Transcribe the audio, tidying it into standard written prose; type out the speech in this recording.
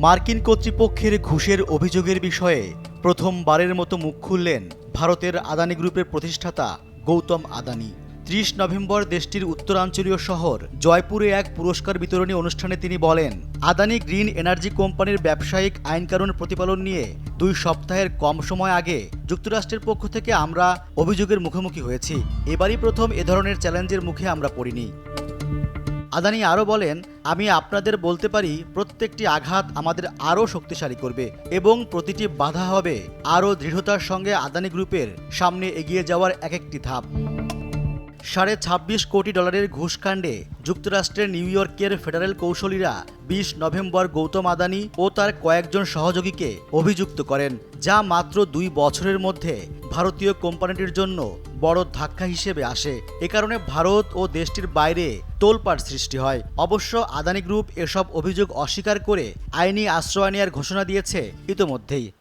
মার্কিন কর্তৃপক্ষের ঘুষের অভিযোগের বিষয়ে প্রথমবারের মতো মুখ খুললেন ভারতের আদানি গ্রুপের প্রতিষ্ঠাতা গৌতম আদানি। ৩০ নভেম্বর দেশটির উত্তরাঞ্চলীয় শহর জয়পুরে এক পুরস্কার বিতরণী অনুষ্ঠানে তিনি বলেন, আদানি গ্রিন এনার্জি কোম্পানির ব্যবসায়িক আইনকানুন প্রতিপালন নিয়ে ২ সপ্তাহের কম সময় আগে যুক্তরাষ্ট্রের পক্ষ থেকে আমরা অভিযোগের মুখোমুখি হয়েছি। এবারই প্রথম এ ধরনের চ্যালেঞ্জের মুখে আমরা পড়িনি। আদানি আরও বলেন, আমি আপনাদের বলতে পারি প্রত্যেকটি আঘাত আমাদের আরও শক্তিশালী করবে এবং প্রতিটি বাধা হবে আরও দৃঢ়তার সঙ্গে আদানি গ্রুপের সামনে এগিয়ে যাওয়ার এক একটি ধাপ। $26.৫ কোটি ঘুষকাণ্ডে যুক্তরাষ্ট্রের নিউ ইয়র্কের ফেডারেল কৌশলীরা ২০ নভেম্বর গৌতম আদানি ও তার কয়েকজন সহযোগীকে অভিযুক্ত করেন, যা মাত্র ২ বছরের মধ্যে ভারতীয় কোম্পানিটির জন্য বড় ধাক্কা হিসেবে আসে। এ কারণে ভারত ও দেশটির বাইরে তোলপাড় সৃষ্টি হয়। অবশ্য আদানি গ্রুপ এসব অভিযোগ অস্বীকার করে আইনি আশ্রয় নেওয়ার ঘোষণা দিয়েছে ইতোমধ্যেই।